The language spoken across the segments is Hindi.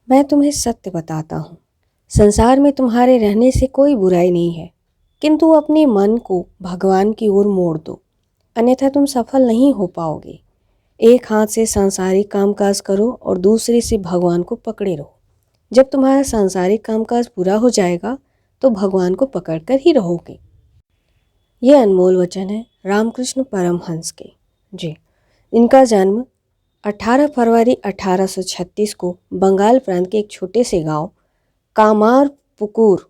मैं तुम्हें सत्य बताता हूँ। संसार में तुम्हारे रहने से कोई बुराई नहीं है, किंतु अपने मन को भगवान की ओर मोड़ दो, अन्यथा तुम सफल नहीं हो पाओगे। एक हाथ से सांसारिक कामकाज करो और दूसरे से भगवान को पकड़े रहो। जब तुम्हारा सांसारिक कामकाज पूरा हो जाएगा तो भगवान को पकड़कर ही रहोगे। ये अनमोल वचन है रामकृष्ण परमहंस के। जी, इनका जन्म 18 फरवरी 1836 को बंगाल प्रांत के एक छोटे से गांव कामारपुकुर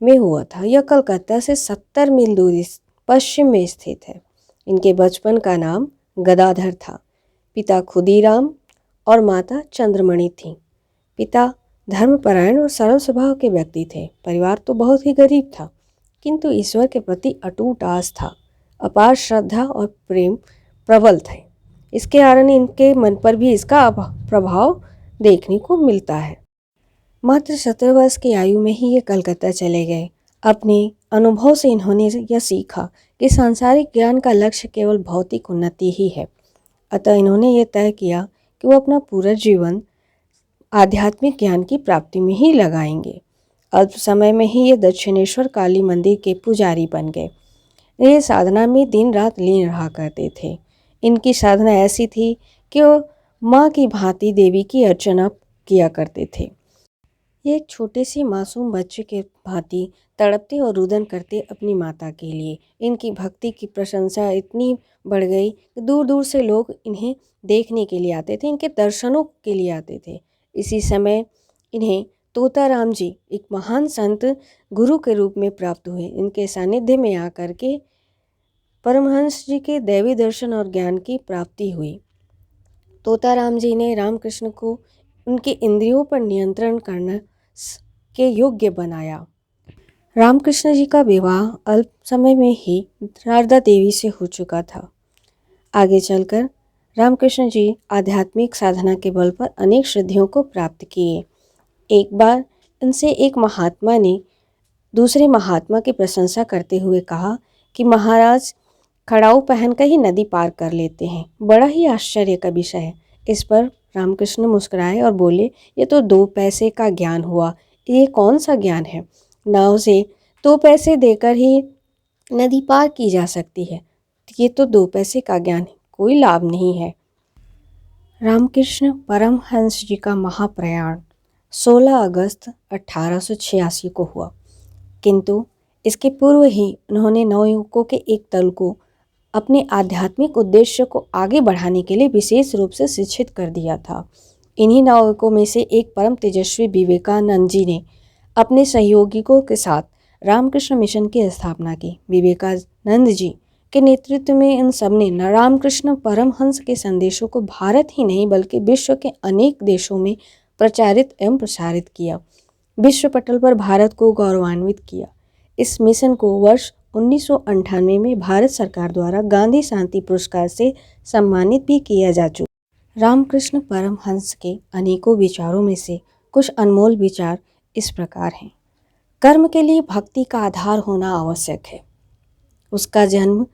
में हुआ था। यह कलकत्ता से 70 मील दूरी पश्चिम में स्थित है। इनके बचपन का नाम गदाधर था। पिता खुदीराम और माता चंद्रमणि थीं। पिता धर्मपरायण और सरल स्वभाव के व्यक्ति थे। परिवार तो बहुत ही गरीब था, किंतु ईश्वर के प्रति अटूट आस्था, अपार श्रद्धा और प्रेम प्रबल थे। इसके कारण इनके मन पर भी इसका प्रभाव देखने को मिलता है। मात्र 17 वर्ष की आयु में ही ये कलकत्ता चले गए। अपने अनुभव से इन्होंने यह सीखा कि सांसारिक ज्ञान का लक्ष्य केवल भौतिक उन्नति ही है। अतः इन्होंने ये तय किया कि वो अपना पूरा जीवन आध्यात्मिक ज्ञान की प्राप्ति में ही लगाएंगे। अल्प समय में ही ये दक्षिणेश्वर काली मंदिर के पुजारी बन गए। ये साधना में दिन रात लीन रहा करते थे। इनकी साधना ऐसी थी कि वो माँ की भांति देवी की अर्चना किया करते थे। ये एक छोटे से मासूम बच्चे के भांति तड़पते और रुदन करते अपनी माता के लिए। इनकी भक्ति की प्रशंसा इतनी बढ़ गई कि दूर दूर से लोग इन्हें देखने के लिए आते थे, इनके दर्शनों के लिए आते थे। इसी समय इन्हें तोताराम जी, एक महान संत गुरु के रूप में प्राप्त हुए। इनके सानिध्य में आकर के परमहंस जी के दैवी दर्शन और ज्ञान की प्राप्ति हुई। तोताराम जी ने रामकृष्ण को उनके इंद्रियों पर नियंत्रण करने के योग्य बनाया। रामकृष्ण जी का विवाह अल्प समय में ही राधा देवी से हो चुका था। आगे चलकर रामकृष्ण जी आध्यात्मिक साधना के बल पर अनेक सिद्धियों को प्राप्त किए। एक बार इनसे एक महात्मा ने दूसरे महात्मा की प्रशंसा करते हुए कहा कि महाराज खड़ाऊ पहनकर ही नदी पार कर लेते हैं। बड़ा ही आश्चर्य का विषय है। इस पर रामकृष्ण मुस्कुराए और बोले, ये तो 2 पैसे का ज्ञान हुआ। ये कौन सा ज्ञान है? नाव से 2 पैसे देकर ही नदी पार की जा सकती है। ये तो 2 पैसे का ज्ञान है, कोई लाभ नहीं है। रामकृष्ण परमहंस जी का महाप्रयाण 16 अगस्त 1886 को हुआ, किंतु इसके पूर्व ही उन्होंने नवयुवकों के एक दल को अपने आध्यात्मिक उद्देश्य को आगे बढ़ाने के लिए विशेष रूप से शिक्षित कर दिया था। इन्हीं नवयुवकों में से एक परम तेजस्वी विवेकानंद जी ने अपने सहयोगियों के साथ रामकृष्ण मिशन की स्थापना की। विवेकानंद जी के नेतृत्व में इन सबने रामकृष्ण परमहंस के संदेशों को भारत ही नहीं बल्कि विश्व के अनेक देशों में प्रचारित एवं प्रसारित किया। विश्व पटल पर भारत को गौरवान्वित किया। इस मिशन को वर्ष 1998 में भारत सरकार द्वारा गांधी शांति पुरस्कार से सम्मानित भी किया जा चुका। रामकृष्ण परमहंस के अनेकों विचारों में से कुछ अनमोल विचार इस प्रकार हैं। कर्म के लिए भक्ति का आधार होना आवश्यक है। उसका जन्म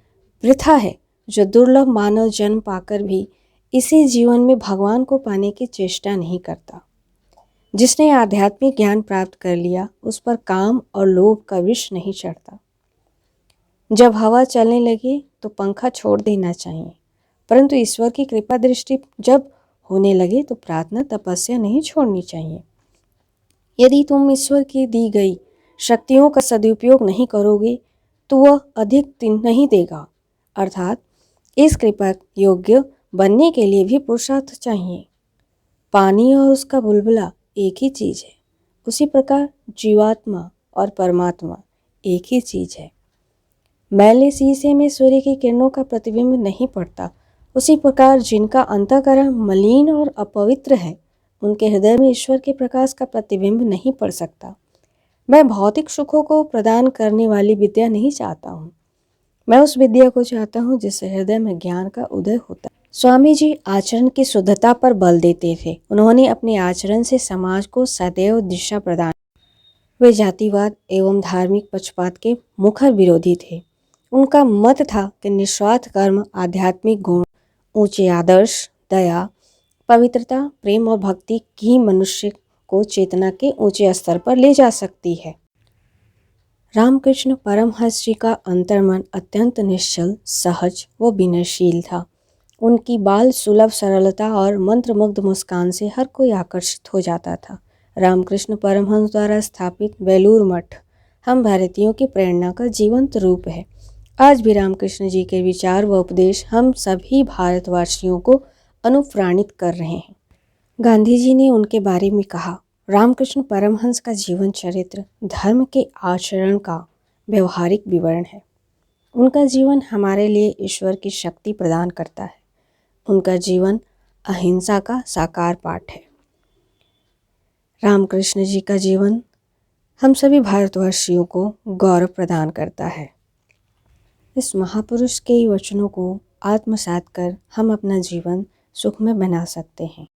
वृथा है जो दुर्लभ मानव जन्म पाकर भी इसी जीवन में भगवान को पाने की चेष्टा नहीं करता। जिसने आध्यात्मिक ज्ञान प्राप्त कर लिया उस पर काम और लोभ का विष नहीं चढ़ता। जब हवा चलने लगे तो पंखा छोड़ देना चाहिए, परंतु ईश्वर की कृपा दृष्टि जब होने लगे तो प्रार्थना तपस्या नहीं छोड़नी चाहिए। यदि तुम ईश्वर की दी गई शक्तियों का सदुपयोग नहीं करोगे तो वह अधिक दिन नहीं देगा। अर्थात इस कृपा योग्य बनने के लिए भी पुरुषार्थ चाहिए। पानी और उसका बुलबुला एक ही चीज़ है। उसी प्रकार जीवात्मा और परमात्मा एक ही चीज़ है। मैले शीशे में सूर्य की किरणों का प्रतिबिंब नहीं पड़ता, उसी प्रकार जिनका अंतःकरण मलिन और अपवित्र है उनके हृदय में ईश्वर के प्रकाश का प्रतिबिंब नहीं पड़ सकता। मैं भौतिक सुखों को प्रदान करने वाली विद्या नहीं चाहता हूँ। मैं उस विद्या को चाहता हूँ जिससे हृदय में ज्ञान का उदय होता है। स्वामी जी आचरण की शुद्धता पर बल देते थे। उन्होंने अपने आचरण से समाज को सदैव दिशा प्रदान। वे जातिवाद एवं धार्मिक पक्षपात के मुखर विरोधी थे। उनका मत था कि निस्वार्थ कर्म, आध्यात्मिक गुण, ऊंचे आदर्श, दया, पवित्रता, प्रेम और भक्ति ही मनुष्य को चेतना के ऊंचे स्तर पर ले जा सकती है। रामकृष्ण परमहंस जी का अंतर्मन अत्यंत निश्चल, सहज व विनयशील था। उनकी बाल सुलभ सरलता और मंत्रमुग्ध मुस्कान से हर कोई आकर्षित हो जाता था। रामकृष्ण परमहंस द्वारा स्थापित बेलूर मठ हम भारतीयों की प्रेरणा का जीवंत रूप है। आज भी रामकृष्ण जी के विचार व उपदेश हम सभी भारतवासियों को अनुप्राणित कर रहे हैं। गांधी जी ने उनके बारे में कहा, रामकृष्ण परमहंस का जीवन चरित्र धर्म के आचरण का व्यवहारिक विवरण है। उनका जीवन हमारे लिए ईश्वर की शक्ति प्रदान करता है। उनका जीवन अहिंसा का साकार पाठ है। रामकृष्ण जी का जीवन हम सभी भारतवासियों को गौरव प्रदान करता है। इस महापुरुष के वचनों को आत्मसात कर हम अपना जीवन सुखमय बना सकते हैं।